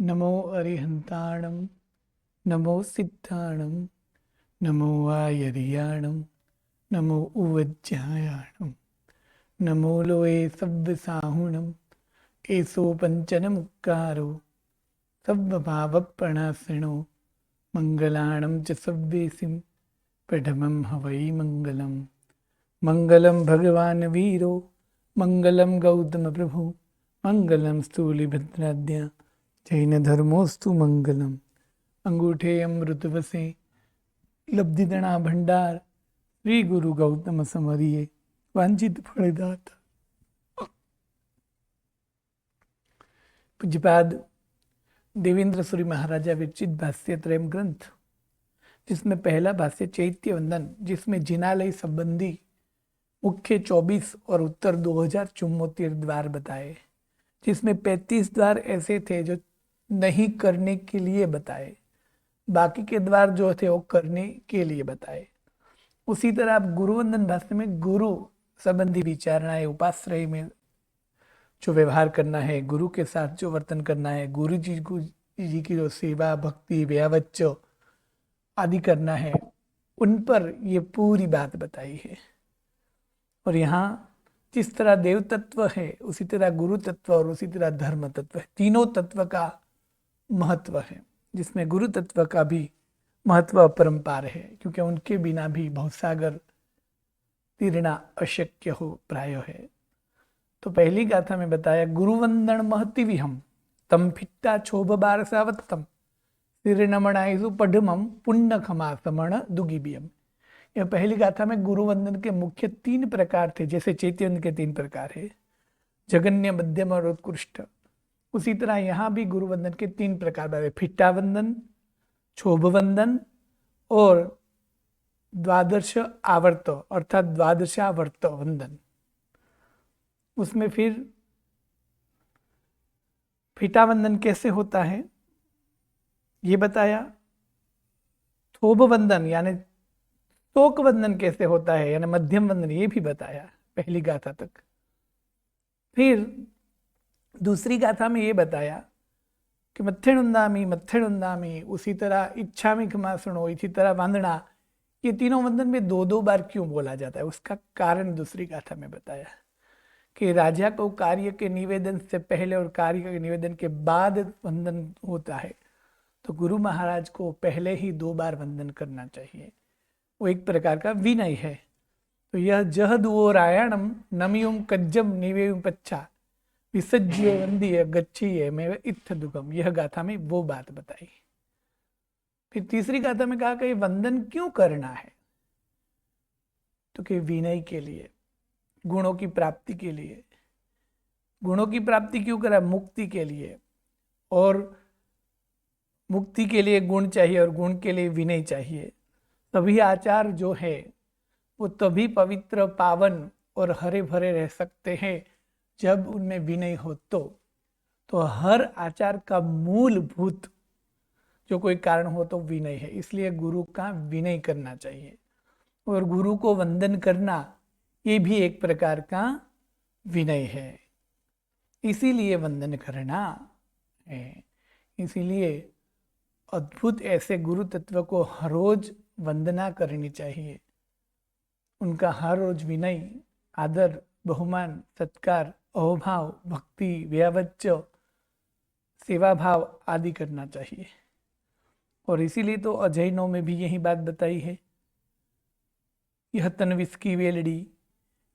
नमो अरिहंताणं नमो सिद्धाणं नमो आयर्याणं नमो उवज्जायाणं नमो लोये सव्यसाहुणं एसो पञ्चनमुक्कारो सव्वभावप्रणाशिनो मङ्गलाणं च सव्येसिं प्रथमं हवै मङ्गलम् मङ्गलं भगवान् वीरो मङ्गलं गौतमप्रभु मङ्गलं स्थूलिभद्राद्य जैनधर्मोऽस्तु मङ्गलम् अंगूठे अमृतवसे लब्धिदणा भंडार श्री गुरु गौतम समरिये वांछित फलदाता। पूज्यपाद देवेंद्र सूरी महाराजा विरचित भाष्य त्रयम ग्रंथ, जिसमें पहला भाष्य चैत्य वंदन, जिसमें जिनालय संबंधी मुख्य 24 और उत्तर 2074 द्वार बताए, जिसमें 35 द्वार ऐसे थे जो नहीं करने के लिए बताए, बाकी के द्वार जो थे वो करने के लिए बताए। उसी तरह आप गुरुवंदन भाष्य में गुरु संबंधी विचारणाएं, उपाश्रय में जो व्यवहार करना है, गुरु के साथ जो वर्तन करना है, गुरु जी की जो सेवा भक्ति व्यावच्च आदि करना है, उन पर ये पूरी बात बताई है। और यहाँ जिस तरह देव तत्व है उसी तरह गुरु तत्व और उसी तरह धर्म तत्व है, तीनों तत्व का महत्व है, जिसमें गुरु तत्व का भी महत्व अपरंपार है, क्योंकि उनके बिना भी भवसागर तीरना अशक्य हो प्राय है। तो पहली गाथा में बताया गुरुवंदन महति विहम तम फिट्टा क्षोभ बारसावत्तम तीर्णमणाइसु पढ़मम पुण्य खमा समण दुगिबियम। यह पहली गाथा में गुरुवंदन के मुख्य 3 प्रकार थे, जैसे चैतन्य के 3 प्रकार है, जगन्य, मध्यम और उत्कृष्ट। उसी तरह यहाँ भी गुरुवंदन के 3 प्रकार है, फिट्टा वंदन, क्षोभ वंदन और द्वादश आवर्त अर्थात द्वादशावर्त वंदन। उसमें फिर फिटा वंदन कैसे होता है ये बताया, थोब वंदन यानी तोक वंदन कैसे होता है यानी मध्यम वंदन, ये भी बताया पहली गाथा तक। फिर दूसरी गाथा में ये बताया कि मत्थेणुंदामी, उसी तरह इच्छामि क्षमा सुनो, इसी तरह वंदना, ये तीनों वंदन में 2-2 बार क्यों बोला जाता है, उसका कारण दूसरी गाथा में बताया कि राजा को कार्य के निवेदन से पहले और कार्य के निवेदन के बाद वंदन होता है, तो गुरु महाराज को पहले ही 2 बार वंदन करना चाहिए, वो एक प्रकार का विनय है। तो यह जह दुओ रायणम नमियुम कज्जम निवेयुम पच्छा विसज्य वंदीय गच्छिये में इत्थ दुगम, यह गाथा में वो बात बताई। फिर तीसरी गाथा में कहा कि वंदन क्यों करना है, तो कि विनय के लिए, गुणों की प्राप्ति के लिए। गुणों की प्राप्ति क्यों करा, मुक्ति के लिए, और मुक्ति के लिए गुण चाहिए और गुण के लिए विनय चाहिए। सभी आचार जो है वो तभी पवित्र, पावन और हरे भरे रह सकते हैं जब उनमें विनय हो। तो हर आचार का मूलभूत जो कोई कारण हो तो विनय है, इसलिए गुरु का विनय करना चाहिए, और गुरु को वंदन करना ये भी एक प्रकार का विनय है, इसीलिए वंदन करना है। इसीलिए अद्भुत ऐसे गुरु तत्व को हर रोज वंदना करनी चाहिए, उनका हर रोज विनय, आदर, बहुमान, सत्कार, अहोभाव, भक्ति, व्यावच्च, सेवा भाव आदि करना चाहिए। और इसीलिए तो अजैनों में भी यही बात बताई है, यह तनविस की वेलड़ी,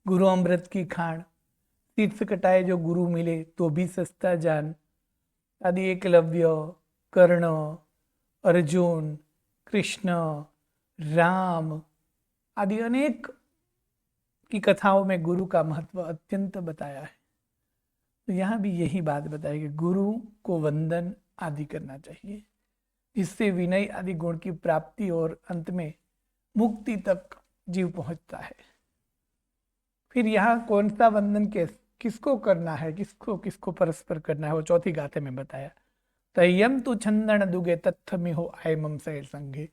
गुरु अमृत की खान, तीर्थ कटाए जो गुरु मिले तो भी सस्ता जान आदि एकलव्य, कर्ण, अर्जुन, कृष्ण, राम आदि अनेक की कथाओं में गुरु का महत्व अत्यंत बताया है। तो यहाँ भी यही बात बताई कि गुरु को वंदन आदि करना चाहिए, जिससे विनय आदि गुण की प्राप्ति और अंत में मुक्ति तक जीव पहुंचता है। फिर यहाँ कौन सा वंदन किसको करना है, किसको परस्पर करना है, वो चौथी गाथे में बताया। तय्यम तु छंदन दुगे तत्थमि हो आयमम सैल संगे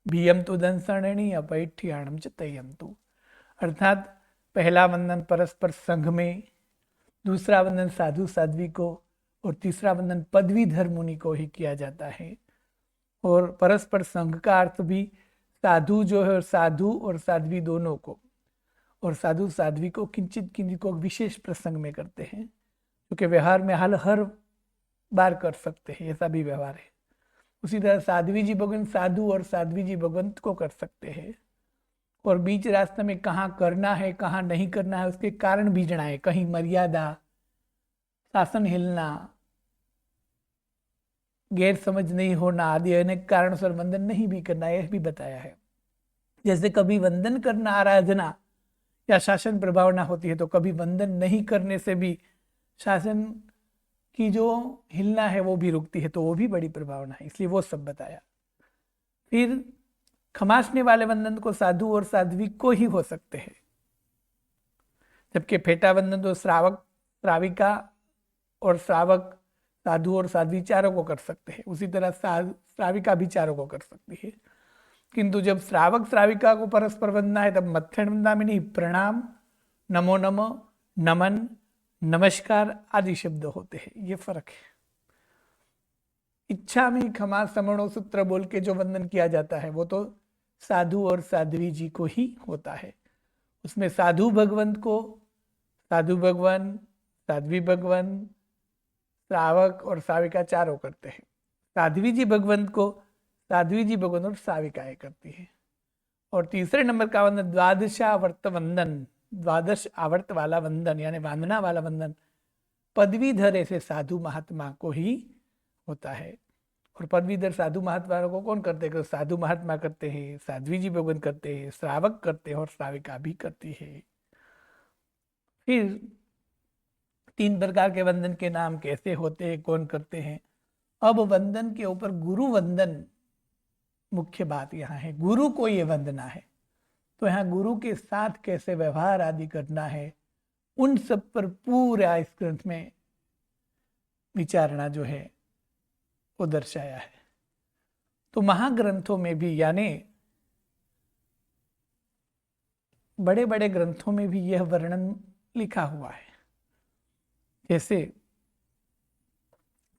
भीयम तु दंसरणी अपैठ्याणम च तय्यम तु। अर्थात पहला वंदन परस्पर संघ में, दूसरा वंदन साधु साध्वी को, और तीसरा वंदन पदवीधर मुनि को ही किया जाता है। और परस्पर संघ का अर्थ भी साधु जो है, साधु और साध्वी दोनों को, और साधु साध्वी को किंचित किंचित को विशेष प्रसंग में करते हैं, क्योंकि व्यवहार में हर बार कर सकते हैं, ऐसा भी व्यवहार है। उसी तरह साध्वी जी भगवंत साधु और साध्वी जी भगवंत को कर सकते हैं। और बीच रास्ते में कहाँ करना है कहाँ नहीं करना है उसके कारण भी जनाए, कहीं मर्यादा, शासन हिलना, गैर समझ नहीं होना आदि अनेक कारणों से वंदन नहीं भी करना, यह भी बताया है। जैसे कभी वंदन करना आराधना या शासन प्रभावना होती है, तो कभी वंदन नहीं करने से भी शासन की जो हिलना है वो भी रुकती है, तो वो भी बड़ी प्रभावना है, इसलिए वो सब बताया। फिर खमासने वाले वंदन को साधु और साध्वी को ही हो सकते हैं, जबकि फेटा वंदन तो श्रावक श्राविका और श्रावक साधु और साध्वी चारों को कर सकते हैं। उसी तरह श्राविका भी चारों को कर सकती है। किंतु जब श्रावक श्राविका को परस्पर वंदना है तब मत्थन वंदना में नहीं, प्रणाम, नमो नमो, नमन, नमस्कार आदि शब्द होते हैं, ये फर्क है। इच्छा में क्षमा समणो सूत्र बोल के जो वंदन किया जाता है वो तो साधु और साध्वी जी को ही होता है। उसमें साधु भगवंत को साधु भगवान, साध्वी भगवान, श्रावक और साविका चारों करते हैं। साध्वी जी भगवंत को साध्वी जी भगवंत और साविकाएं करती है। और तीसरे नंबर का वंदन द्वादशावर्त वंदन, द्वादश आवर्त वाला वंदन यानी वंदना वाला वंदन पदवीधर ऐसे साधु महात्मा को ही होता है। और पदवीधर साधु महात्मा को कौन करते हैं? साधु महात्मा करते हैं, साध्वी जी भगवान करते हैं, श्रावक करते हैं और श्राविका भी करती है। फिर 3 प्रकार के वंदन के नाम कैसे होते हैं, कौन करते हैं। अब वंदन के ऊपर गुरु वंदन मुख्य बात यहाँ है। गुरु को ये वंदना है, तो यहाँ गुरु के साथ कैसे व्यवहार आदि करना है, उन सब पर पूरा इस ग्रंथ में विचारणा जो है वो दर्शाया है। तो महाग्रंथों में भी यानी बड़े बड़े ग्रंथों में भी यह वर्णन लिखा हुआ है। जैसे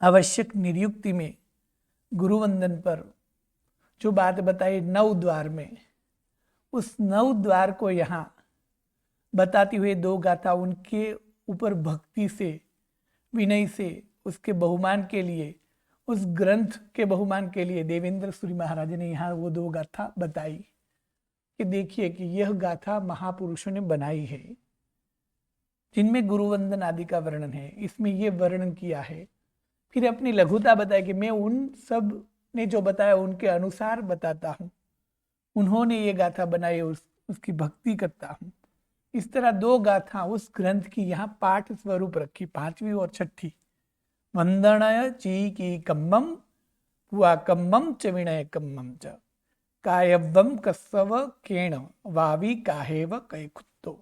आवश्यक नियुक्ति में गुरुवंदन पर जो बात बताई 9 द्वार में, उस 9 द्वार को यहाँ बताती हुए 2 गाथा उनके ऊपर भक्ति से, विनय से, उसके बहुमान के लिए, उस ग्रंथ के बहुमान के लिए देवेंद्र सूरी महाराज ने यहाँ वो 2 गाथा बताई कि देखिए कि यह गाथा महापुरुषों ने बनाई है, जिनमें गुरुवंदन आदि का वर्णन है, इसमें ये वर्णन किया है। फिर अपनी लघुता बताया कि मैं उन सब ने जो बताया उनके अनुसार बताता हूँ, उन्होंने ये गाथा बनाई, उसकी भक्ति करता हूँ। इस तरह 2 गाथा उस ग्रंथ की यहाँ पाठ स्वरूप रखी, 5वीं और 6ठी। वंदनय ची की कम्मम हुआ कम्मम च विनय कम्मम च कायवम कस्व केण वावी काहेव कै कुत्तो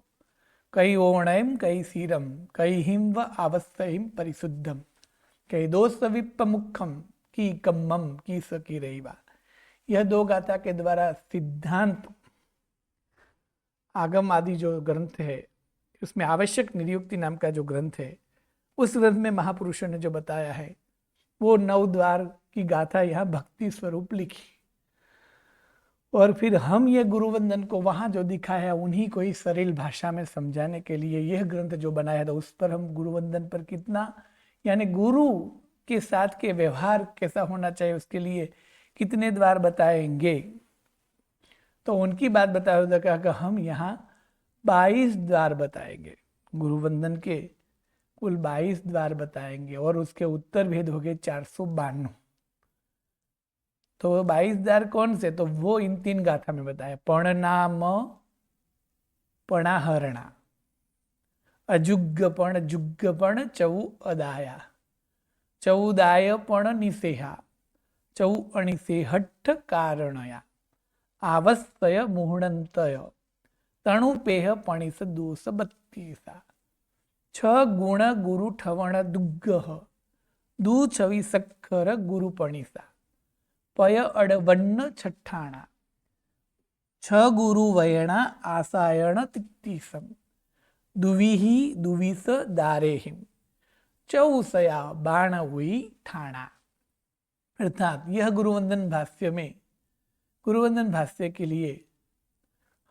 कै ओणयम कै सीरम कै हिम व आवस्यम परिशुद्धम कै दोष विप्पमुखम की कम्मम की सकी रहीवा। यह 2 गाथा के द्वारा सिद्धांत आगम आदि जो ग्रंथ है, उसमें आवश्यक नियुक्ति नाम का जो ग्रंथ है, उस ग्रंथ में महापुरुषों ने जो बताया है वो 9 द्वार की गाथा यहाँ भक्ति स्वरूप लिखी। और फिर हम ये गुरुवंदन को वहाँ जो दिखाया उन्हीं को ही सरल भाषा में समझाने के लिए यह ग्रंथ जो बनाया था, उस पर हम गुरुवंदन पर कितना, यानी गुरु के साथ के व्यवहार कैसा होना चाहिए, उसके लिए कितने द्वार बताएंगे। तो उनकी बात बताया था कि हम यहाँ 22 द्वार बताएंगे, गुरुवंदन के कुल 22 द्वार बताएंगे और उसके उत्तर भेद हो गए 452। तो 22 द्वार कौन से? तो वो इन 3 गाथा में बताया। पणनाम पणाहरणा, अजुग्गपण जुग्गपण चौ अदाया, चौदाय पण निसेहा, चौ अणिसेहट्ठ कारणया, आवस्तय मुहणंतय, तणुपेह पणिस दोष 32। 6 गुण गुरु ठवण दुग्गह, दू छवि सक्खर गुरु पणिसा, पय अडवन्न छठ्ठाणा, 6 गुरु वयणा आसायण 33, दुविही दुविस दारेहिम, चौसया बाण हुई ठाणा। अर्थात यह गुरुवंदन भाष्य में, गुरुवंदन भाष्य के लिए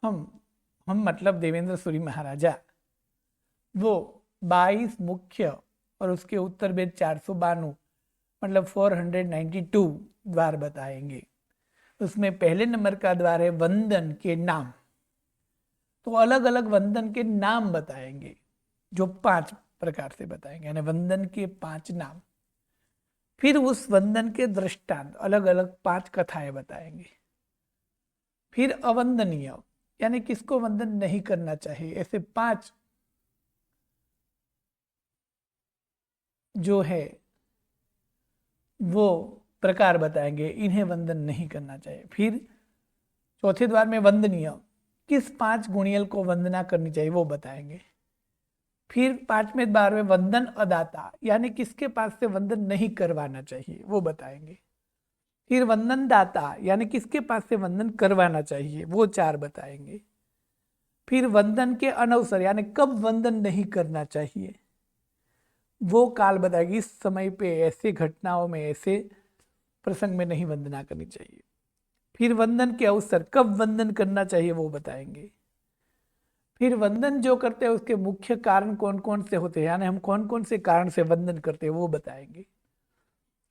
हम मतलब देवेंद्र सूरी महाराजा वो 22 मुख्य और उसके उत्तर वेद 492 मतलब 492 द्वार बताएंगे। उसमें पहले नंबर का द्वार है वंदन के नाम। तो अलग अलग वंदन के नाम बताएंगे जो 5 प्रकार से बताएंगे, यानी वंदन के 5 नाम। फिर उस वंदन के दृष्टांत अलग अलग 5 कथाएं बताएंगे। फिर अवंदनीय यानी किसको वंदन नहीं करना चाहिए, ऐसे 5 जो है वो प्रकार बताएंगे, इन्हें वंदन नहीं करना चाहिए। फिर चौथे द्वार में वंदनीय, किस 5 गुणियल को वंदना करनी चाहिए वो बताएंगे। फिर 5वें द्वार में वंदन अदाता यानी किसके पास से वंदन नहीं करवाना चाहिए वो बताएंगे। फिर वंदन दाता यानी किसके पास से वंदन करवाना चाहिए वो 4 बताएंगे। फिर वंदन के अनवसर यानी कब वंदन नहीं करना चाहिए वो काल बताएगी, इस समय पे ऐसे घटनाओं में ऐसे प्रसंग में नहीं वंदना करनी चाहिए। फिर वंदन के अवसर कब वंदन करना चाहिए वो बताएंगे। फिर वंदन जो करते हैं उसके मुख्य कारण कौन कौन से होते हैं, यानी हम कौन कौन से कारण से वंदन करते हैं वो बताएंगे।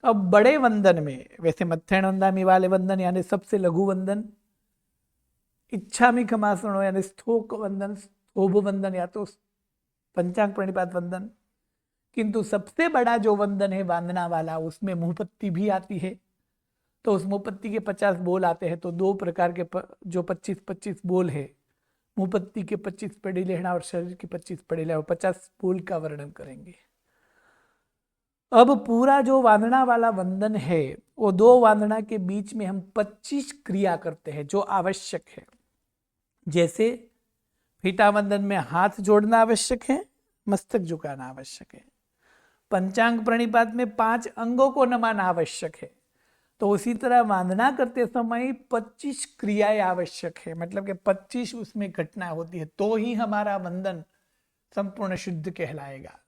अब बड़े वंदन में वैसे मत्थेण वंदामी वाले वंदन यानी सबसे लघु वंदन, इच्छामी खमासनो यानी स्थोक वंदन, स्थोभ वंदन या तो पंचांग प्रणिपात वंदन, किंतु सबसे बड़ा जो वंदन है वंदना वाला उसमें मुहपत्ति भी आती है। तो उस मुहपत्ति के 50 बोल आते हैं। तो 2 प्रकार के जो 25-25 बोल है, मुहपत्ति के 25 पढ़ी लेना और शरीर के 25 पढ़ी लेना, 50 बोल का वर्णन करेंगे। अब पूरा जो वांदना वाला वंदन है वो 2 वांदना के बीच में हम 25 क्रिया करते हैं जो आवश्यक है। जैसे फीटा वंदन में हाथ जोड़ना आवश्यक है, मस्तक झुकाना आवश्यक है। पंचांग प्रणिपात में 5 अंगों को नमाना आवश्यक है। तो उसी तरह वंदना करते समय 25 क्रियाएं आवश्यक है, मतलब कि 25 उसमें घटना होती है तो ही हमारा वंदन संपूर्ण शुद्ध कहलाएगा,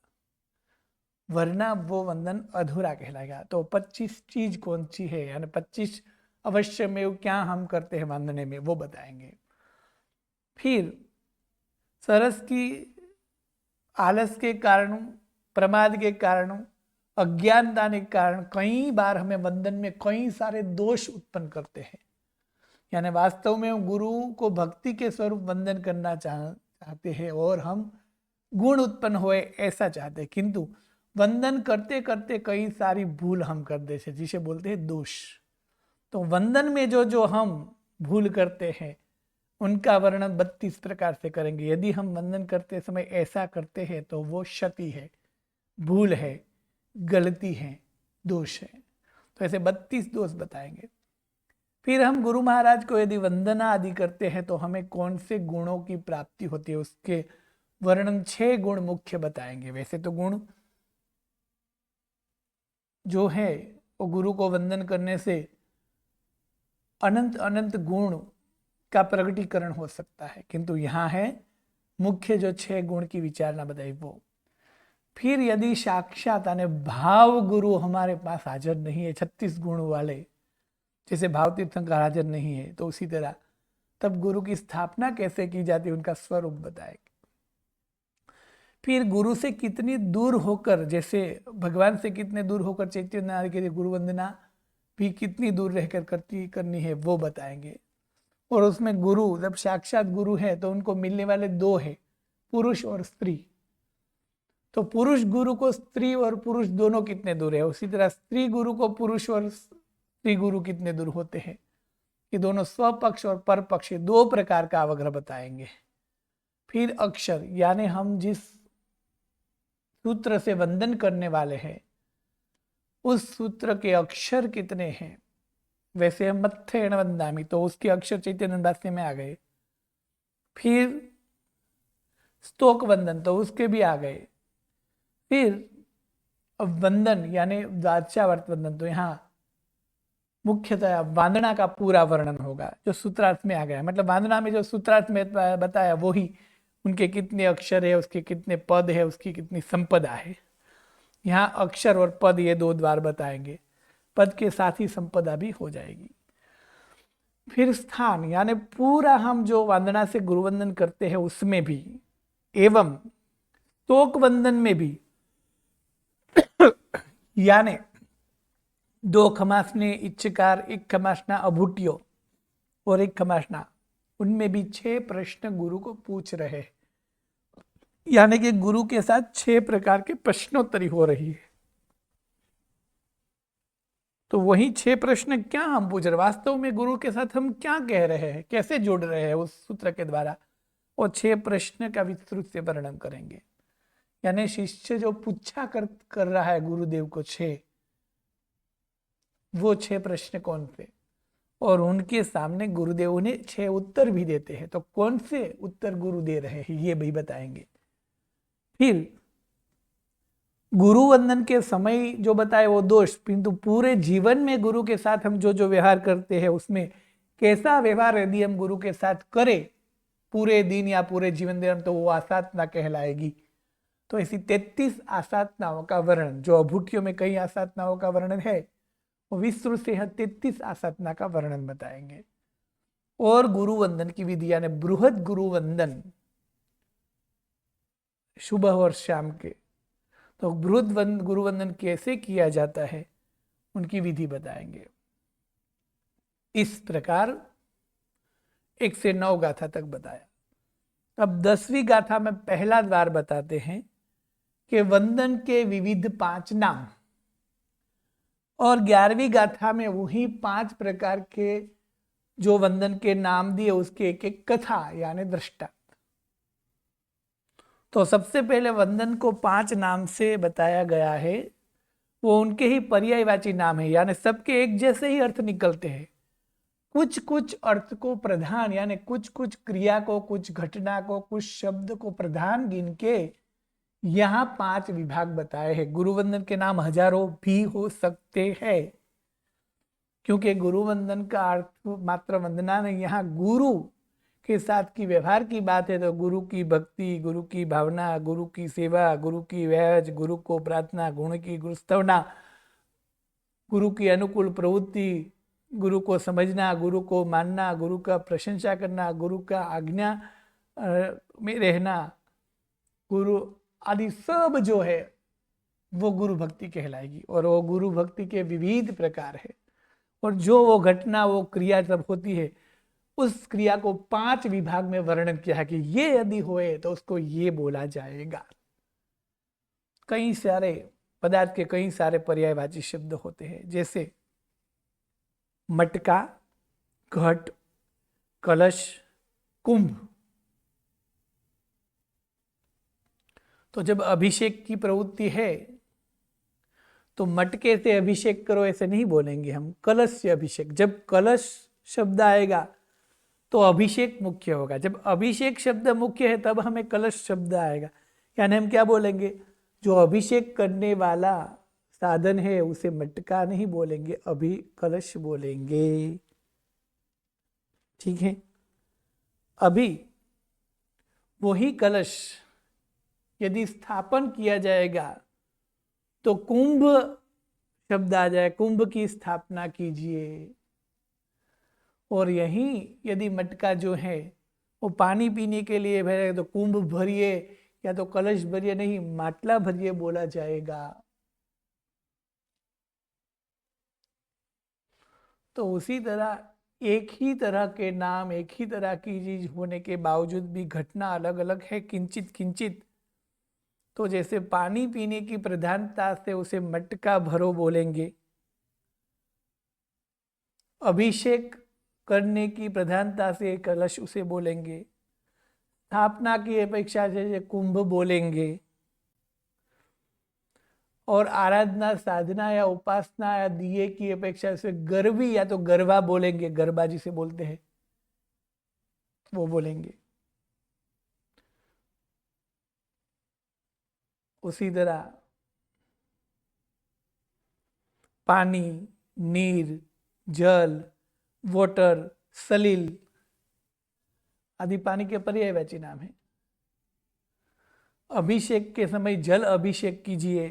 वरना वो वंदन अधूरा कहलाएगा। तो 25 चीज कौन सी है, यानी 25 अवश्य में क्या हम करते हैं वंदने में वो बताएंगे। फिर सरस की आलस के कारण, प्रमाद के कारण, अज्ञानता के कारण कई बार हमें वंदन में कई सारे दोष उत्पन्न करते हैं। यानी वास्तव में हम गुरु को भक्ति के स्वरूप वंदन करना चाहते हैं और हम गुण उत्पन्न होए ऐसा चाहते हैं, किंतु वंदन करते करते कई सारी भूल हम कर देते हैं जिसे बोलते हैं दोष। तो वंदन में जो हम भूल करते हैं उनका वर्णन 32 प्रकार से करेंगे। यदि हम वंदन करते समय ऐसा करते हैं तो वो क्षति है, भूल है, गलती है, दोष है। तो ऐसे 32 दोष बताएंगे। फिर हम गुरु महाराज को यदि वंदना आदि करते हैं तो हमें कौन से गुणों की प्राप्ति होती है उसके वर्णन 6 गुण मुख्य बताएंगे। वैसे तो गुण जो है वो गुरु को वंदन करने से अनंत अनंत गुण का प्रकटीकरण हो सकता है, किंतु यहाँ है मुख्य जो 6 गुण की विचारना बताई वो। फिर यदि साक्षात यानी भाव गुरु हमारे पास हाजिर नहीं है, 36 गुण वाले, जैसे भाव तीर्थंकर हाजिर नहीं है, तो उसी तरह तब गुरु की स्थापना कैसे की जाती है उनका स्वरूप बताएंगे। फिर गुरु से कितनी दूर होकर, जैसे भगवान से कितने दूर होकर चैतन्य आदि के लिए गुरु वंदना भी कितनी दूर रहकर करनी है वो बताएंगे। और उसमें गुरु जब साक्षात गुरु है तो उनको मिलने वाले 2 है, पुरुष और स्त्री। तो पुरुष गुरु को स्त्री और पुरुष दोनों कितने दूर है, उसी तरह स्त्री गुरु को पुरुष और स्त्री गुरु कितने दूर होते हैं। ये दोनों स्वपक्ष और परपक्ष 2 प्रकार का अवग्रह बताएंगे। फिर अक्षर यानी हम जिस सूत्र से वंदन करने वाले हैं उस सूत्र के अक्षर कितने हैं। वैसे हम मत्थेण वंदामी तो उसके अक्षर चैतन्य भाष्य में आ गए। फिर स्तोक वंदन तो उसके भी आ गए। फिर वंदन यानी द्वादशावर्त वंदन तो यहाँ मुख्यतः वांदना का पूरा वर्णन होगा जो सूत्रार्थ में आ गया। मतलब वांदना में जो सूत्रार्थ में बताया वही, उनके कितने अक्षर है, उसके कितने पद है, उसकी कितनी संपदा है। यहाँ अक्षर और पद ये दो द्वार बताएंगे, पद के साथ ही संपदा भी हो जाएगी। फिर स्थान यानी पूरा हम जो वंदना से गुरुवंदन करते हैं उसमें भी, एवं स्तोक वंदन में भी, यानी दो खमासने इच्छकार, एक खमासना अभूटियो और एक खमासना, उनमें भी 6 प्रश्न गुरु को पूछ रहे हैं। यानी कि गुरु के साथ 6 प्रकार के प्रश्नोत्तरी हो रही है। तो वही 6 प्रश्न क्या हम पूछ रहे, वास्तव में गुरु के साथ हम क्या कह रहे हैं, कैसे जुड़ रहे हैं उस सूत्र के द्वारा, और 6 प्रश्न का विस्तृत से वर्णन करेंगे। यानी शिष्य जो पूछा कर रहा है गुरुदेव को 6, वो 6 प्रश्न कौन से, और उनके सामने गुरुदेव उन्हें 6 उत्तर भी देते हैं। तो कौन से उत्तर गुरु दे रहे हैं ये भी बताएंगे। फिर गुरु वंदन के समय जो बताए वो दोष, किंतु पूरे जीवन में गुरु के साथ हम जो जो व्यवहार करते हैं उसमें कैसा व्यवहार यदि हम गुरु के साथ करें पूरे दिन या पूरे जीवन दौरान, तो वो आसाधना कहलाएगी। तो ऐसी 33 आसाधनाओं का वर्णन, जो अभूटियों में कई आसाधनाओं का वर्णन है, वो विस्तृत से 33 आसाधना का वर्णन बताएंगे। और गुरु वंदन की विधि यानी बृहद गुरु वंदन सुबह और शाम के, तो बृहद गुरु वंदन कैसे किया जाता है उनकी विधि बताएंगे। इस प्रकार 1 से 9 गाथा तक बताया। अब 10वीं गाथा में पहला द्वार बताते हैं कि वंदन के विविध 5 नाम, और 11वीं गाथा में वही 5 प्रकार के जो वंदन के नाम दिए उसके एक एक कथा यानी दृष्टांत। तो सबसे पहले वंदन को 5 नाम से बताया गया है, वो उनके ही पर्यायवाची नाम है, यानी सबके एक जैसे ही अर्थ निकलते हैं। कुछ कुछ अर्थ को प्रधान यानी कुछ कुछ क्रिया को, कुछ घटना को, कुछ शब्द को प्रधान गिन के यहाँ 5 विभाग बताए हैं। गुरुवंदन के नाम हजारों भी हो सकते हैं, क्योंकि गुरुवंदन का अर्थ मात्र वंदना नहीं, यहाँ गुरु के साथ की व्यवहार की बात है तो गुरु की भक्ति, गुरु की भावना, गुरु की सेवा, गुरु की वहज, गुरु को प्रार्थना, गुरु की गुरुस्तवना, गुरु की अनुकूल प्रवृत्ति, गुरु को समझना, गुरु को मानना, गुरु का प्रशंसा करना, गुरु का आज्ञा में रहना, गुरु आदि सब जो है वो गुरु भक्ति कहलाएगी। और वो गुरु भक्ति के विविध प्रकार है, और जो वो घटना वो क्रिया सब होती है उस क्रिया को 5 विभाग में वर्णन किया है कि ये यदि होए तो उसको ये बोला जाएगा। कई सारे पदार्थ के कई सारे पर्यायवाची शब्द होते हैं, जैसे मटका, घट, कलश, कुंभ। तो जब अभिषेक की प्रवृत्ति है तो मटके से अभिषेक करो ऐसे नहीं बोलेंगे हम, कलश से अभिषेक। जब कलश शब्द आएगा तो अभिषेक मुख्य होगा, जब अभिषेक शब्द मुख्य है तब हमें कलश शब्द आएगा। यानी हम क्या बोलेंगे, जो अभिषेक करने वाला साधन है उसे मटका नहीं बोलेंगे, अभी कलश बोलेंगे। ठीक है, अभी वही कलश यदि स्थापन किया जाएगा तो कुंभ शब्द आ जाए, कुंभ की स्थापना कीजिए। और यहीं यदि मटका जो है वो पानी पीने के लिए भरे तो कुंभ भरिए या तो कलश भरिए नहीं, माटला भरिए बोला जाएगा। तो उसी तरह एक ही तरह के नाम, एक ही तरह की चीज होने के बावजूद भी घटना अलग अलग है, किंचित किंचित। तो जैसे पानी पीने की प्रधानता से उसे मटका भरो बोलेंगे, अभिषेक करने की प्रधानता से कलश उसे बोलेंगे, स्थापना की अपेक्षा से कुंभ बोलेंगे, और आराधना, साधना या उपासना या दिए की अपेक्षा से गर्वी या तो गरबा बोलेंगे, गरबा जिसे बोलते हैं वो बोलेंगे। उसी तरह पानी, नीर, जल, वाटर, सलील आदि पानी के पर्यायवाची नाम है। अभिषेक के समय जल अभिषेक कीजिए,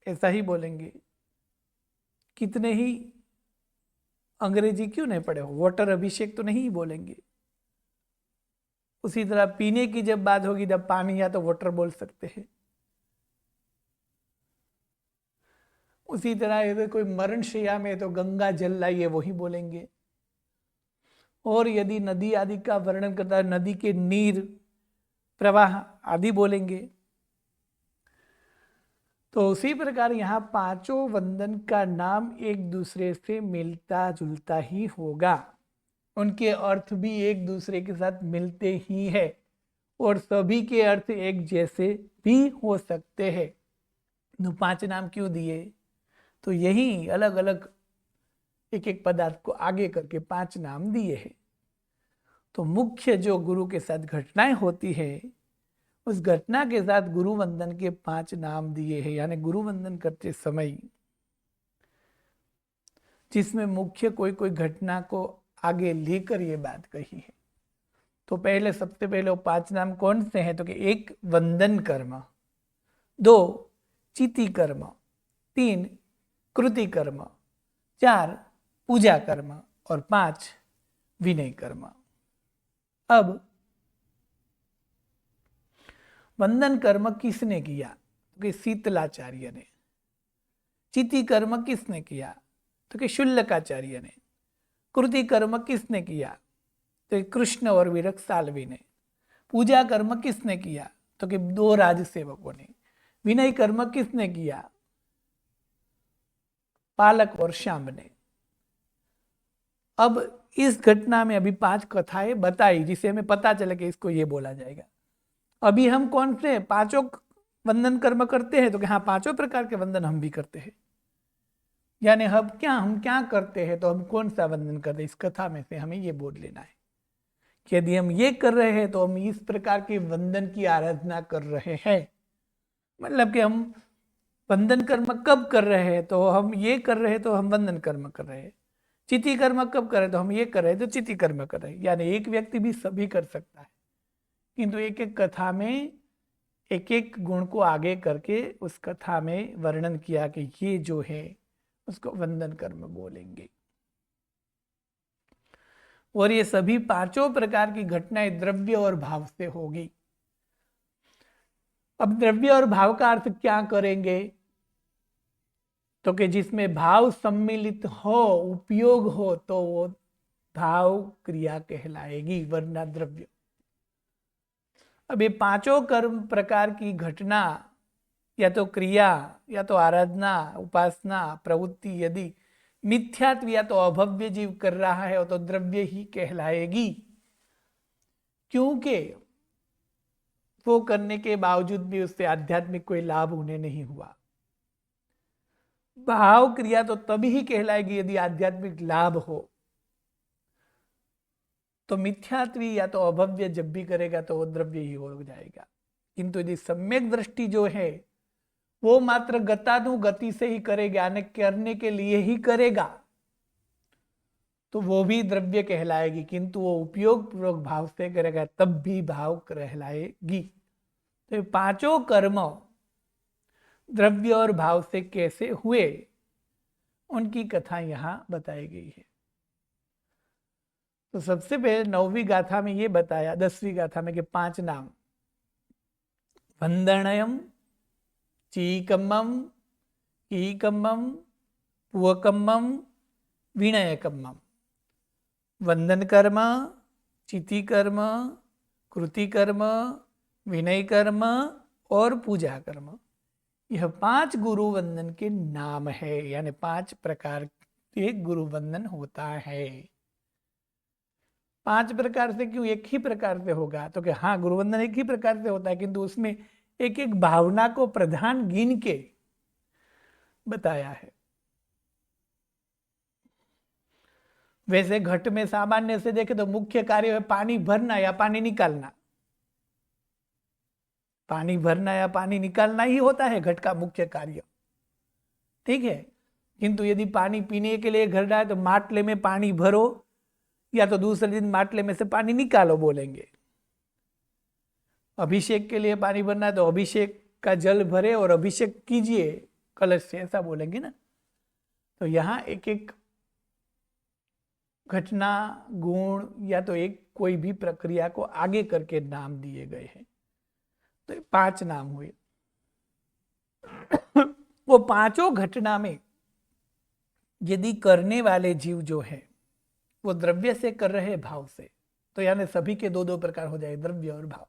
ऐसा ही बोलेंगे। कितने ही अंग्रेजी क्यों नहीं पढ़े हो, वाटर अभिषेक तो नहीं बोलेंगे। उसी तरह पीने की जब बात होगी तब पानी या तो वाटर बोल सकते हैं। उसी तरह यदि कोई मरण शैया में तो गंगा जल लाइए वही बोलेंगे। और यदि नदी आदि का वर्णन करता है नदी के नीर प्रवाह आदि बोलेंगे। तो उसी प्रकार यहाँ पांचों वंदन का नाम एक दूसरे से मिलता जुलता ही होगा, उनके अर्थ भी एक दूसरे के साथ मिलते ही है और सभी के अर्थ एक जैसे भी हो सकते हैं। तो पांच नाम क्यों दिए, तो यही अलग अलग एक एक पदार्थ को आगे करके पांच नाम दिए हैं। तो मुख्य जो गुरु के साथ घटनाएं होती है उस घटना के साथ गुरु वंदन के पांच नाम दिए हैं, यानी गुरु वंदन करते समय जिसमें मुख्य कोई कोई घटना को आगे लेकर ये बात कही है। तो पहले सबसे पहले वो पांच नाम कौन से हैं, तो कि एक वंदन कर्म, दो चिति कर्म, तीन कृति कर्म, चार पूजा कर्म और पांच विनय कर्म। अब वंदन कर्म किसने किया, तो कि शीतलाचार्य ने। चिति कर्म किसने किया, तो कि शुल्लकाचार्य ने। कृति कर्म किसने किया, तो कृष्ण और विरक्त साल्वी ने। पूजा कर्म किसने किया, तो कि दो राजसेवकों ने। विनय कर्म किसने किया, पालक और श्याम ने। अब इस घटना में अभी पांच कथाएं बताई जिसे हमें पता चले कि इसको ये बोला जाएगा। अभी हम कौन से पांचों वंदन कर्म करते हैं, तो कि हाँ पांचों प्रकार के वंदन हम भी करते हैं। यानी हम क्या करते हैं, तो हम कौन सा वंदन करते हैं, इस कथा में से हमें ये बोध लेना है कि यदि हम ये कर रहे हैं तो हम इस प्रकार के वंदन की आराधना कर रहे हैं। मतलब कि हम वंदन कर्म कब कर रहे हैं, तो हम ये कर रहे हैं तो हम वंदन कर्म कर रहे हैं। चिति कर्म कब कर रहे हैं, तो हम ये कर रहे हैं तो चिति कर्म कर रहे हैं। यानी एक व्यक्ति भी सभी कर सकता है, किंतु एक एक कथा में एक एक गुण को आगे करके उस कथा में वर्णन किया कि ये जो है उसको वंदन कर्म बोलेंगे। और ये सभी पांचों प्रकार की घटनाएं द्रव्य और भाव से होगी। अब द्रव्य और भाव का अर्थ क्या करेंगे, तो कि जिसमें भाव सम्मिलित हो, उपयोग हो, तो वो भाव क्रिया कहलाएगी, वरना द्रव्य। अब ये पांचों कर्म प्रकार की घटना या तो क्रिया या तो आराधना उपासना प्रवृत्ति यदि मिथ्यात्व या तो अभव्य जीव कर रहा है तो द्रव्य ही कहलाएगी, क्योंकि वो करने के बावजूद भी उससे आध्यात्मिक कोई लाभ उन्हें नहीं हुआ। भाव क्रिया तो तभी ही कहलाएगी यदि आध्यात्मिक लाभ हो। तो मिथ्यात्वी या तो अभव्य जब भी करेगा तो वो द्रव्य ही हो जाएगा। किंतु यदि सम्यक दृष्टि जो है वो मात्र गतानुगति से ही करेगा, यानी करने के लिए ही करेगा, तो वो भी द्रव्य कहलाएगी। किंतु वो उपयोग पूर्वक भाव से करेगा तब भी भाव कहलाएगी। तो पांचों कर्म द्रव्य और भाव से कैसे हुए उनकी कथा यहां बताई गई है। तो सबसे पहले 9वीं गाथा में ये बताया, 10वीं गाथा में कि पांच नाम वंदनयम, चीकम्मम, कीकम्मम, पुवकम्मम, विनयकम्मम। वंदन कर्म, चिति कर्म, कृति कर्म, विनय कर्म और पूजा कर्म, यह पांच गुरु वंदन के नाम है। यानी पांच प्रकार के गुरु वंदन होता है। पांच प्रकार से क्यों, एक ही प्रकार से होगा, तो कि हाँ गुरुवंदन एक ही प्रकार से होता है, किंतु उसमें एक एक भावना को प्रधान गिन के बताया है। वैसे घट में सामान्य से देखे तो मुख्य कार्य है पानी भरना या पानी निकालना। पानी भरना या पानी निकालना ही होता है घट का मुख्य कार्य, ठीक है। किंतु यदि पानी पीने के लिए घर जाए तो माटले में पानी भरो या तो दूसरे दिन माटले में से पानी निकालो बोलेंगे। अभिषेक के लिए पानी भरना है तो अभिषेक का जल भरे और अभिषेक कीजिए, कलश से, ऐसा बोलेंगे ना। तो यहाँ एक एक घटना, गुण या तो एक कोई भी प्रक्रिया को आगे करके नाम दिए गए हैं। तो 5 नाम हुए। वो पांचों घटना में यदि करने वाले जीव जो है वो द्रव्य से कर रहे भाव से, तो यानी सभी के दो दो प्रकार हो जाए, द्रव्य और भाव।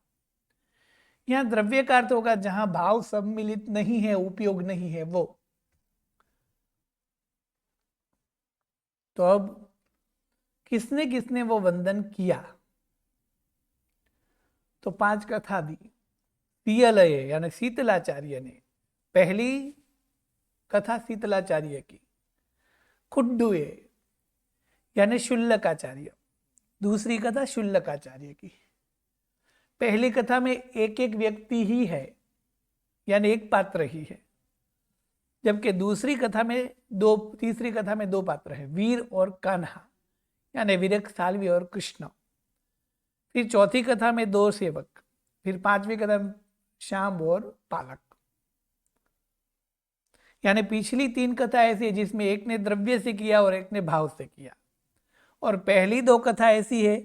यहां द्रव्य का अर्थ होगा जहां भाव सम्मिलित नहीं है, उपयोग नहीं है वो। तो अब किसने किसने वो वंदन किया? तो 5 कथा दी। पियलय यानी शीतलाचार्य ने पहली कथा शीतलाचार्य की। खुड्डुए यानी शुल्लकाचार्य, दूसरी कथा शुल्लकाचार्य की। पहली कथा में एक एक व्यक्ति ही है, यानी एक पात्र ही है, जबकि दूसरी कथा में दो, तीसरी कथा में 2 पात्र हैं, वीर और कान्हा, यानी वीरक साल्वी और कृष्ण। फिर चौथी कथा में 2 सेवक, फिर 5वीं कथा में श्याम और पालक। यानी पिछली 3 कथा ऐसी है जिसमें एक ने द्रव्य से किया और एक ने भाव से किया, और पहली 2 कथा ऐसी है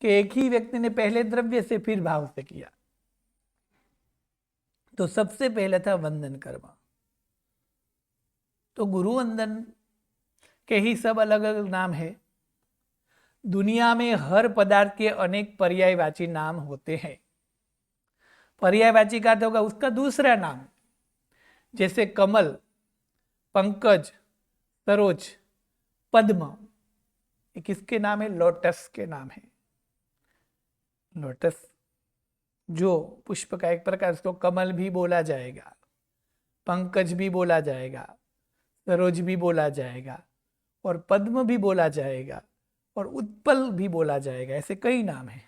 कि एक ही व्यक्ति ने पहले द्रव्य से फिर भाव से किया। तो सबसे पहले था वंदन कर्म। तो गुरु वंदन के ही सब अलग अलग नाम है। दुनिया में हर पदार्थ के अनेक पर्यायवाची नाम होते हैं। पर्यायवाची का अर्थ होगा उसका दूसरा नाम, जैसे कमल, पंकज, सरोज, पद्म, ये किसके नाम है? लोटस के नाम है। लोटस जो पुष्प का एक प्रकार, उसको कमल भी बोला जाएगा, पंकज भी बोला जाएगा, सरोज भी बोला जाएगा, और पद्म भी बोला जाएगा, और उत्पल भी बोला जाएगा। ऐसे कई नाम हैं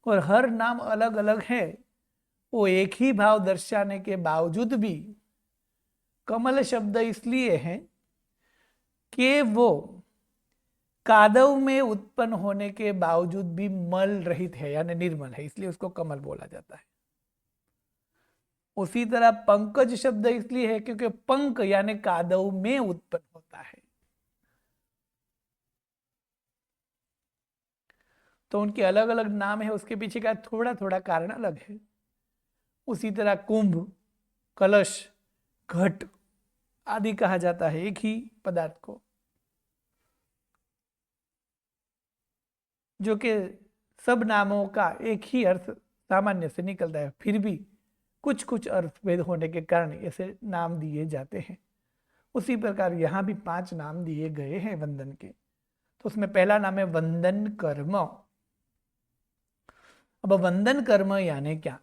और हर नाम अलग अलग है। वो एक ही भाव दर्शाने के बावजूद भी कमल शब्द इसलिए है कि वो कादव में उत्पन्न होने के बावजूद भी मल रहित है, यानी निर्मल है, इसलिए उसको कमल बोला जाता है। उसी तरह पंकज शब्द इसलिए है क्योंकि पंक यानी कादव में उत्पन्न होता है। तो उनके अलग अलग नाम है, उसके पीछे का थोड़ा थोड़ा कारण अलग है। उसी तरह कुंभ, कलश, घट आदि कहा जाता है एक ही पदार्थ को, जो कि सब नामों का एक ही अर्थ सामान्य से निकलता है, फिर भी कुछ कुछ अर्थ भेद होने के कारण ऐसे नाम दिए जाते हैं। उसी प्रकार यहाँ भी 5 नाम दिए गए हैं वंदन के। तो उसमें पहला नाम है वंदन कर्म। अब वंदन कर्म यानी क्या?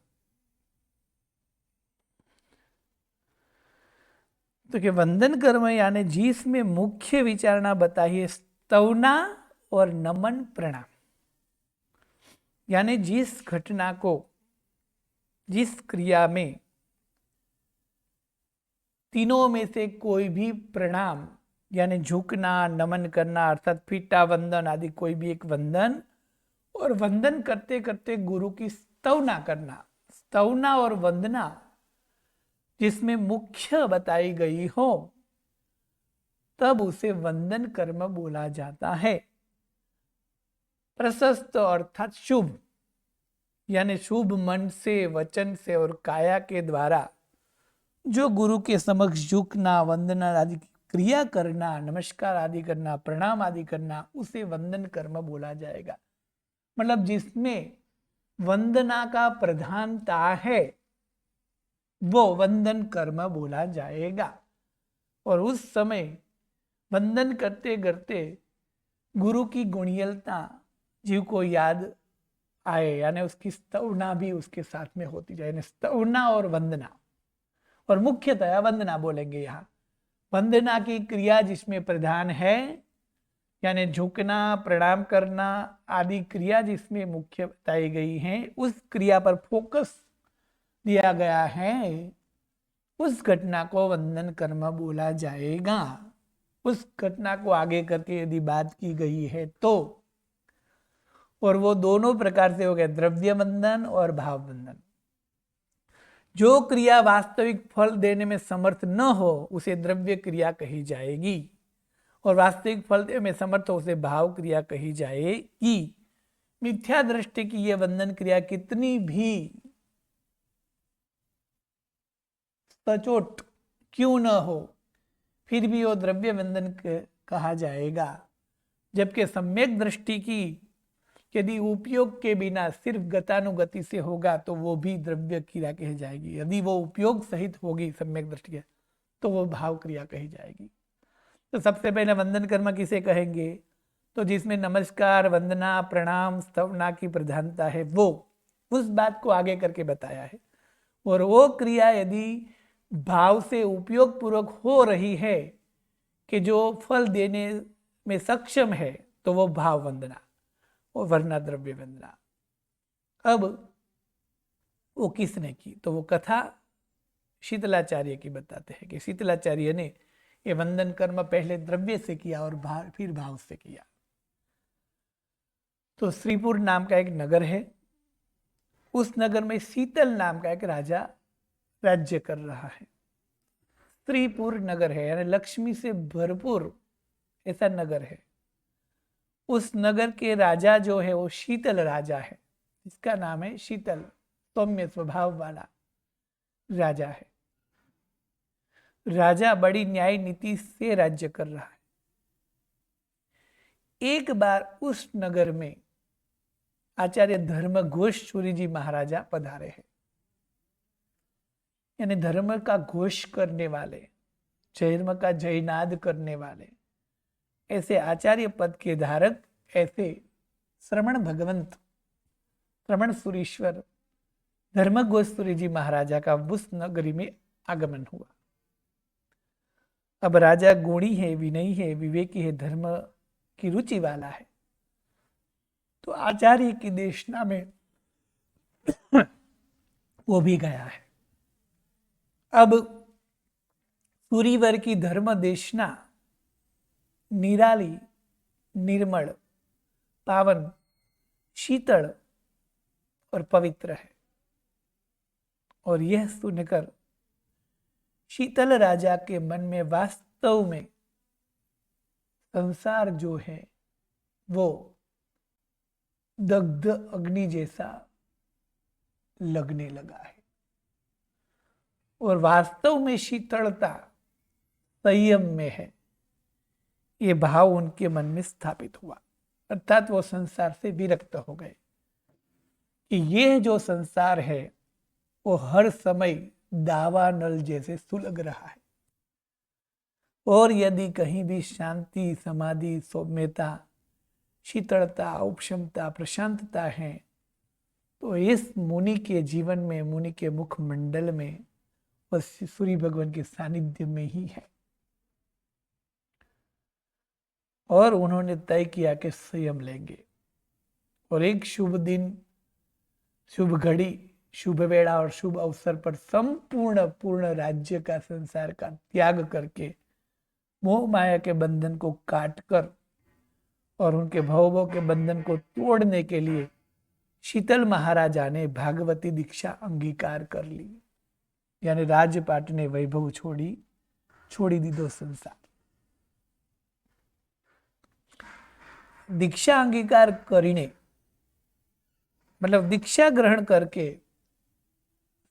तो कि वंदन कर्म यानी जिसमें मुख्य विचारणा बताई है स्तवना और नमन प्रणाम। यानी जिस घटना को, जिस क्रिया में तीनों में से कोई भी प्रणाम यानी झुकना, नमन करना अर्थात फीटा वंदन आदि कोई भी एक वंदन, और वंदन करते करते गुरु की स्तवना करना, स्तवना और वंदना जिसमें मुख्य बताई गई हो, तब उसे वंदन कर्म बोला जाता है। प्रशस्त अर्थात शुभ, यानी शुभ मन से, वचन से और काया के द्वारा जो गुरु के समक्ष झुकना, वंदना आदि क्रिया करना, नमस्कार आदि करना, प्रणाम आदि करना, उसे वंदन कर्म बोला जाएगा। मतलब जिसमें वंदना का प्रधानता है वो वंदन कर्म बोला जाएगा। और उस समय वंदन करते करते गुरु की गुणियलता जीव को याद आए, यानी उसकी स्तवना भी उसके साथ में होती जाए। स्तवना और वंदना, और मुख्यतया वंदना बोलेंगे यहाँ। वंदना की क्रिया जिसमें प्रधान है, यानी झुकना, प्रणाम करना आदि क्रिया जिसमें मुख्य बताई गई हैं, उस क्रिया पर फोकस दिया गया है, उस घटना को वंदन कर्म बोला जाएगा। उस घटना को आगे करके यदि बात की गई है तो, और वो दोनों प्रकार से हो गए, द्रव्य वंदन और भाव वंदन। जो क्रिया वास्तविक फल देने में समर्थ न हो उसे द्रव्य क्रिया कही जाएगी, और वास्तविक फल देने में समर्थ हो उसे भाव क्रिया कही जाएगी। मिथ्या दृष्टि की यह बंधन क्रिया कितनी भी सचोट क्यों न हो, फिर भी वो द्रव्य बंधन कहा जाएगा। जबकि सम्यक दृष्टि की यदि उपयोग के बिना सिर्फ गतानुगति से होगा तो वो भी द्रव्य क्रिया कही जाएगी। यदि वो उपयोग सहित होगी सम्यक दृष्टि तो वो भाव क्रिया कही जाएगी। तो सबसे पहले वंदन कर्म किसे कहेंगे? तो जिसमें नमस्कार, वंदना, प्रणाम, स्तवना की प्रधानता है, वो उस बात को आगे करके बताया है। और वो क्रिया यदि भाव से उपयोग पूर्वक हो रही है कि जो फल देने में सक्षम है तो वो भाव वंदना और वरना द्रव्य वंदना। अब वो किसने की? तो वो कथा शीतलाचार्य की बताते हैं कि शीतलाचार्य ने ये वंदन कर्म पहले द्रव्य से किया और फिर भाव से किया। तो श्रीपुर नाम का एक नगर है, उस नगर में शीतल नाम का एक राजा राज्य कर रहा है। श्रीपुर नगर है यानी लक्ष्मी से भरपूर ऐसा नगर है। उस नगर के राजा जो है वो शीतल राजा है, इसका नाम है शीतल, सौम्य स्वभाव वाला राजा है। राजा बड़ी न्याय नीति से राज्य कर रहा है। एक बार उस नगर में आचार्य धर्म घोष सूरी जी महाराजा पधारे हैं, यानी धर्म का घोष करने वाले, धर्म का जयनाद करने वाले ऐसे आचार्य पद के धारक, ऐसे श्रवण भगवंत, श्रवण सुरीश्वर धर्म घोषपुरी जी महाराजा का उस नगरी में आगमन हुआ। अब राजा गुणी है, विनयी है, विवेकी है, धर्म की रुचि वाला है, तो आचार्य की देशना में वो भी गया है। अब सूरीवर की धर्म देशना निराली, निर्मल, पावन, शीतल और पवित्र है। और यह सुनकर शीतल राजा के मन में वास्तव में संसार जो है वो दग्ध अग्नि जैसा लगने लगा है, और वास्तव में शीतलता संयम में है, ये भाव उनके मन में स्थापित हुआ। अर्थात वो संसार से विरक्त हो गए कि यह जो संसार है वो हर समय दावा नल जैसे सुलग रहा है, और यदि कहीं भी शांति, समाधि, सौम्यता, शीतलता, उपशमता, प्रशांतता है तो इस मुनि के जीवन में, मुनि के मुखमंडल में बस सूर्य भगवान के सानिध्य में ही है। और उन्होंने तय किया कि संयम लेंगे, और एक शुभ दिन, शुभ घड़ी, शुभ वेड़ा और शुभ अवसर पर संपूर्ण पूर्ण राज्य का, संसार का त्याग करके मोह माया के बंधन को काटकर और उनके भवभव के बंधन को तोड़ने के लिए शीतल महाराजा ने भागवती दीक्षा अंगीकार कर ली, यानी राजपाट ने वैभव छोड़ी दीधो संसार। दीक्षा अंगीकार करीने मतलब दीक्षा ग्रहण करके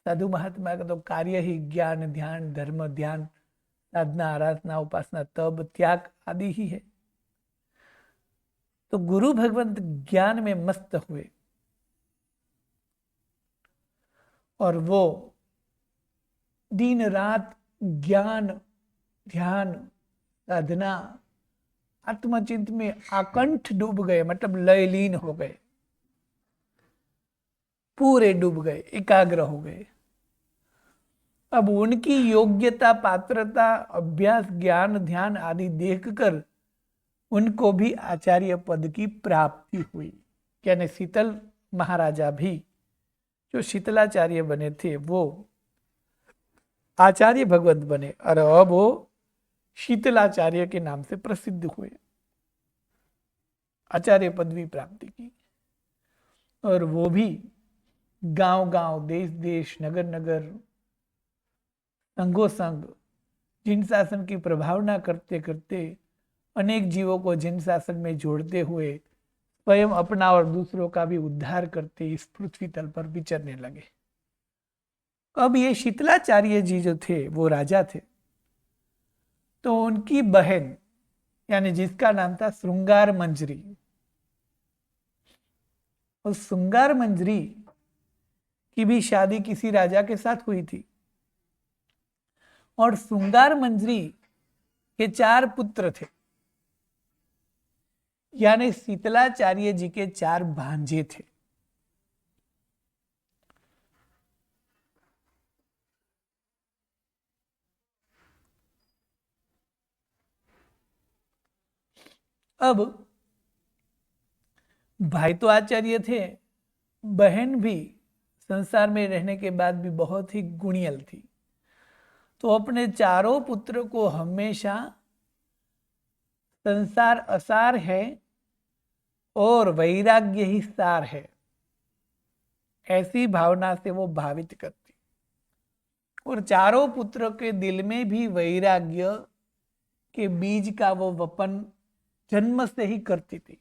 साधु महात्मा का तो कार्य ही ज्ञान, ध्यान, धर्म, ध्यान, साधना, आराधना, उपासना, तप, त्याग आदि ही है। तो गुरु भगवंत ज्ञान में मस्त हुए और वो दिन रात ज्ञान, ध्यान, साधना, आत्मचिंत में आकंठ डूब गए, मतलब लयलीन हो गए, पूरे डूब गए, एकाग्र हो गए। अब उनकी योग्यता, पात्रता, अभ्यास, ज्ञान, ध्यान आदि देखकर उनको भी आचार्य पद की प्राप्ति हुई। यानी शीतल महाराजा भी जो शीतलाचार्य बने थे वो आचार्य भगवंत बने, और अब वो शीतलाचार्य के नाम से प्रसिद्ध हुए, आचार्य पदवी प्राप्ति की। और वो भी गांव गांव, देश देश, नगर नगर संगो संग जिन शासन की प्रभावना करते करते अनेक जीवों को जिन शासन में जोड़ते हुए स्वयं अपना और दूसरों का भी उद्धार करते इस पृथ्वी तल पर विचरने लगे। अब ये शीतलाचार्य जी जो थे वो राजा थे, तो उनकी बहन यानी जिसका नाम था श्रृंगार मंजरी, उस श्रृंगार मंजरी की भी शादी किसी राजा के साथ हुई थी। और श्रृंगार मंजरी के 4 पुत्र थे, यानी शीतलाचार्य जी के 4 भांजे थे। अब भाई तो आचार्य थे, बहन भी संसार में रहने के बाद भी बहुत ही गुणियल थी। तो अपने चारों पुत्र को हमेशा संसार असार है और वैराग्य ही सार है, ऐसी भावना से वो भावित करती। और चारों पुत्र के दिल में भी वैराग्य के बीज का वो वपन जन्म से ही करती थी,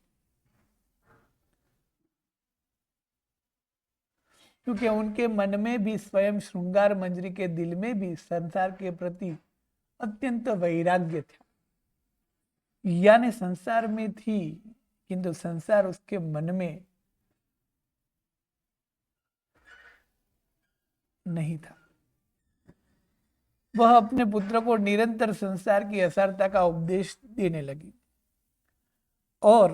क्योंकि उनके मन में भी स्वयं श्रृंगार मंजरी के दिल में भी संसार के प्रति अत्यंत वैराग्य था। यानी संसार में थी किंतु संसार उसके मन में नहीं था। वह अपने पुत्र को निरंतर संसार की असारता का उपदेश देने लगी और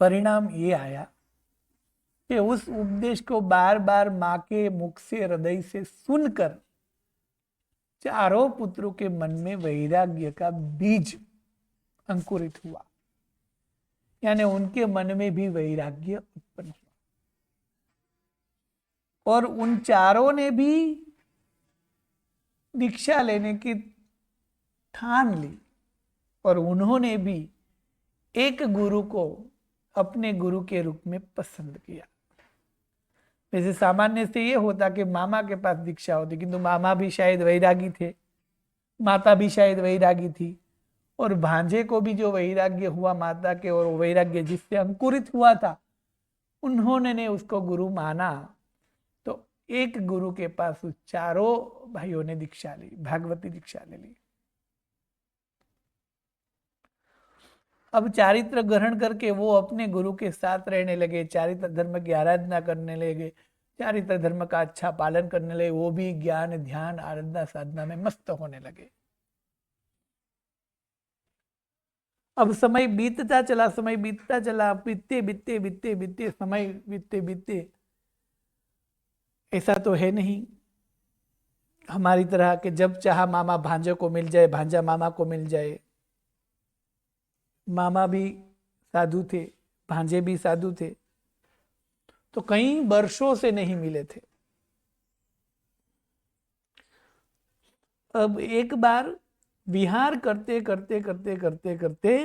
परिणाम ये आया कि उस उपदेश को बार बार मां के मुख से हृदय से सुनकर चारों पुत्रों के मन में वैराग्य का बीज अंकुरित हुआ, यानी उनके मन में भी वैराग्य उत्पन्न हुआ। और उन चारों ने भी दीक्षा लेने की ठान ली और उन्होंने भी एक गुरु को अपने गुरु के रूप में पसंद किया। वैसे सामान्य से ये होता कि मामा के पास दीक्षा होती, किंतु मामा भी शायद वैरागी थे, माता भी शायद वैरागी थी, और भांजे को भी जो वैराग्य हुआ माता के, और वैराग्य जिससे अंकुरित हुआ था, उन्होंने ने उसको गुरु माना। तो एक गुरु के पास उस चारों भाइयों ने दीक्षा ली, भागवती दीक्षा ले ली। अब चारित्र ग्रहण करके वो अपने गुरु के साथ रहने लगे, चारित्र धर्म की आराधना करने लगे, चारित्र धर्म का अच्छा पालन करने लगे। वो भी ज्ञान ध्यान आराधना साधना में मस्त होने लगे। अब समय बीतता चला, समय बीतता चला, बीतते बीतते बीतते बीतते समय बीतते बीतते ऐसा तो है नहीं हमारी तरह कि जब चाहा मामा भांजे को मिल जाए, भांजा मामा को मिल जाए। मामा भी साधु थे, भांजे भी साधु थे, तो कई वर्षों से नहीं मिले थे। अब एक बार विहार करते करते करते करते करते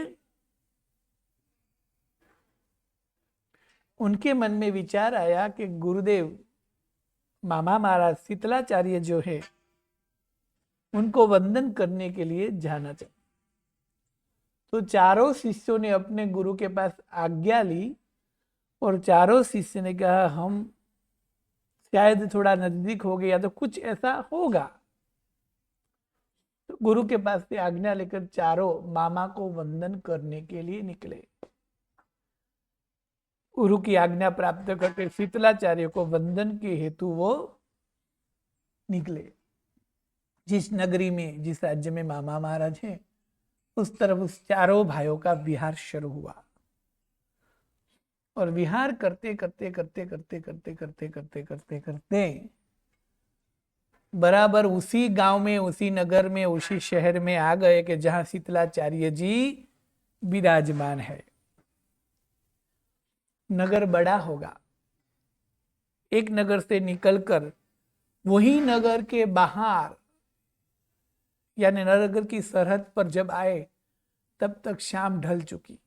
उनके मन में विचार आया कि गुरुदेव मामा महाराज शीतलाचार्य जो है उनको वंदन करने के लिए जाना चाहिए। तो चारों शिष्यों ने अपने गुरु के पास आज्ञा ली और चारों शिष्य ने कहा हम शायद थोड़ा नजदीक हो गया तो कुछ ऐसा होगा। तो गुरु के पास से आज्ञा लेकर चारों मामा को वंदन करने के लिए निकले। गुरु की आज्ञा प्राप्त करके शीतलाचार्य को वंदन के हेतु वो निकले। जिस नगरी में, जिस राज्य में मामा महाराज हैं, उस तरफ उस चारों भाइयों का विहार शुरू हुआ। और विहार करते करते करते करते करते करते करते करते करते बराबर उसी गांव में, उसी नगर में, उसी शहर में आ गए कि जहां शीतलाचार्य जी विराजमान है। नगर बड़ा होगा, एक नगर से निकलकर वही नगर के बाहर यानी नगर की सरहद पर जब आए तब तक शाम ढल चुकी।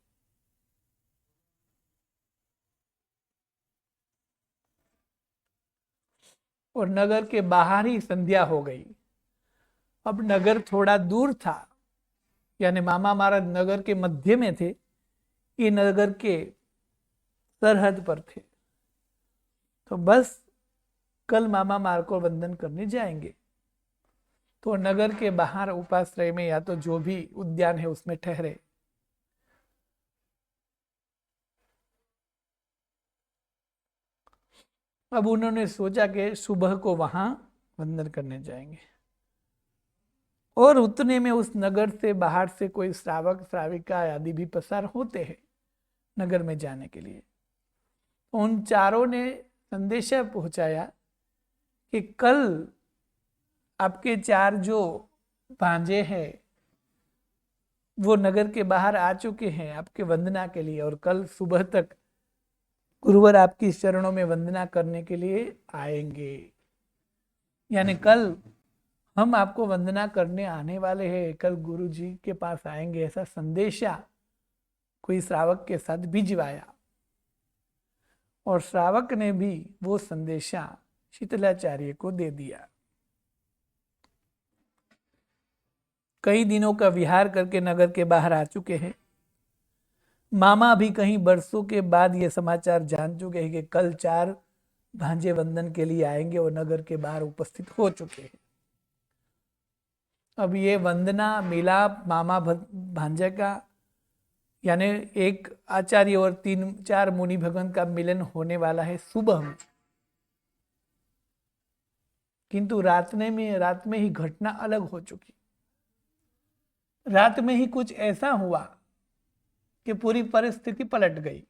और नगर के बाहर ही संध्या हो गई। अब नगर थोड़ा दूर था, यानी मामा महाराज नगर के मध्य में थे, ये नगर के सरहद पर थे। तो बस कल मामा महाराज को वंदन करने जाएंगे। तो नगर के बाहर उपाश्रय में या तो जो भी उद्यान है उसमें ठहरे। अब उन्होंने सोचा कि सुबह को वहां वंदन करने जाएंगे, और उतने में उस नगर से बाहर से कोई श्रावक श्राविका आदि भी पसार होते हैं नगर में जाने के लिए। उन चारों ने संदेशा पहुंचाया कि कल आपके 4 जो भांजे हैं वो नगर के बाहर आ चुके हैं आपके वंदना के लिए, और कल सुबह तक गुरुवर आपकी चरणों में वंदना करने के लिए आएंगे। यानी कल हम आपको वंदना करने आने वाले हैं, कल गुरु जी के पास आएंगे, ऐसा संदेशा कोई श्रावक के साथ भिजवाया। और श्रावक ने भी वो संदेशा शीतलाचार्य को दे दिया। कई दिनों का विहार करके नगर के बाहर आ चुके हैं। मामा भी कहीं बरसों के बाद ये समाचार जान चुके हैं कि कल 4 भांजे वंदन के लिए आएंगे और नगर के बाहर उपस्थित हो चुके हैं। अब ये वंदना मिलाप मामा भांजे का, यानी एक आचार्य और 3-4 मुनि भगवान का मिलन होने वाला है सुबह में। किंतु रात में ही घटना अलग हो चुकी। रात में ही कुछ ऐसा हुआ कि पूरी परिस्थिति पलट गई।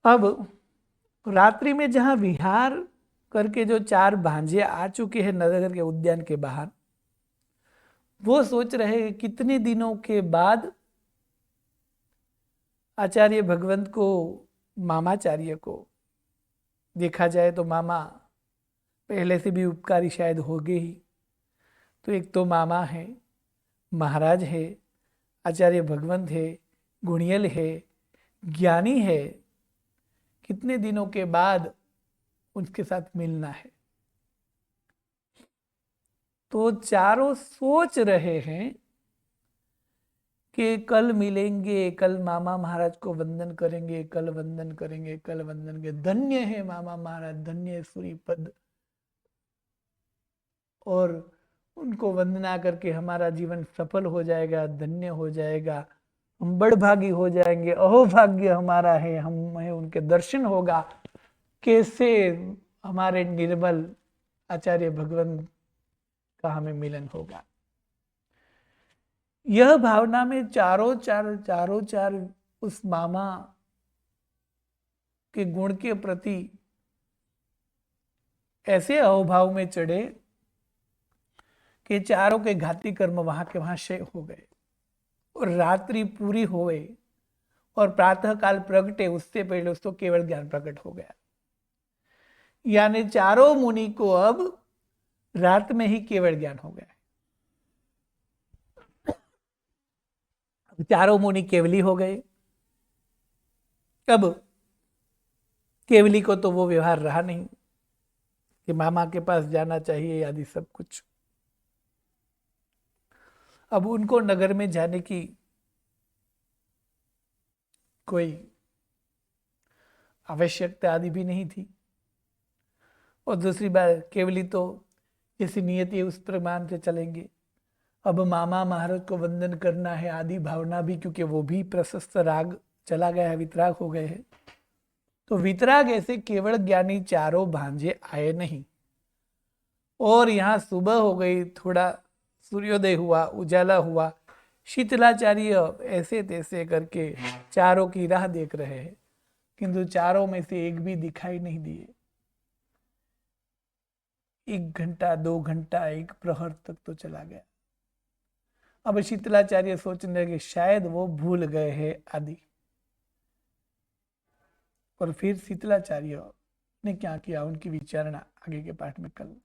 अब रात्रि में जहां विहार करके जो 4 भांजे आ चुके हैं नगर के उद्यान के बाहर, वो सोच रहे हैं कितने दिनों के बाद आचार्य भगवंत को, मामाचार्य को देखा जाए तो मामा पहले से भी उपकारी शायद हो गए ही। तो एक तो मामा है, महाराज है, आचार्य भगवंत है, गुणियल है, ज्ञानी है, कितने दिनों के बाद उनके साथ मिलना है। तो चारों सोच रहे हैं कि कल मिलेंगे, कल मामा महाराज को वंदन करेंगे, कल वंदन करेंगे, कल वंदन करेंगे। धन्य है मामा महाराज, धन्य है सूरी पद, और उनको वंदना करके हमारा जीवन सफल हो जाएगा, धन्य हो जाएगा, हम बड़भागी हो जाएंगे, अहोभाग्य हमारा है, हमें उनके दर्शन होगा। कैसे हमारे निर्मल आचार्य भगवान का हमें मिलन होगा। यह भावना में चारों चार उस मामा के गुण के प्रति ऐसे अहोभाव में चढ़े कि चारों के घाती कर्म वहां के वहां क्षय हो गए, और रात्रि पूरी हो गई और प्रातः काल प्रगटे उससे पहले उसको केवल ज्ञान प्रकट हो गया। यानी चारों मुनि को अब रात में ही केवल ज्ञान हो गया। चारों मुनि केवली हो गए। अब केवली को तो वो व्यवहार रहा नहीं कि मामा के पास जाना चाहिए आदि सब कुछ। अब उनको नगर में जाने की कोई आवश्यकता आदि भी नहीं थी, और दूसरी बात केवली तो जैसी नियति है उस प्रमाण से चलेंगे। अब मामा महाराज को वंदन करना है आदि भावना भी, क्योंकि वो भी प्रशस्त राग चला गया है, वितराग हो गए हैं। तो वितराग ऐसे केवल ज्ञानी चारों भांजे आए नहीं, और यहाँ सुबह हो गई, थोड़ा सूर्योदय हुआ, उजाला हुआ, शीतलाचार्य ऐसे तैसे करके चारों की राह देख रहे हैं, किंतु चारों में से एक भी दिखाई नहीं दिए। 1 घंटा 2 घंटा 1 प्रहर तक तो चला गया। अब शीतलाचार्य सोचने लगे शायद वो भूल गए हैं आदि। और फिर शीतलाचार्य ने क्या किया, उनकी विचारणा आगे के पाठ में कल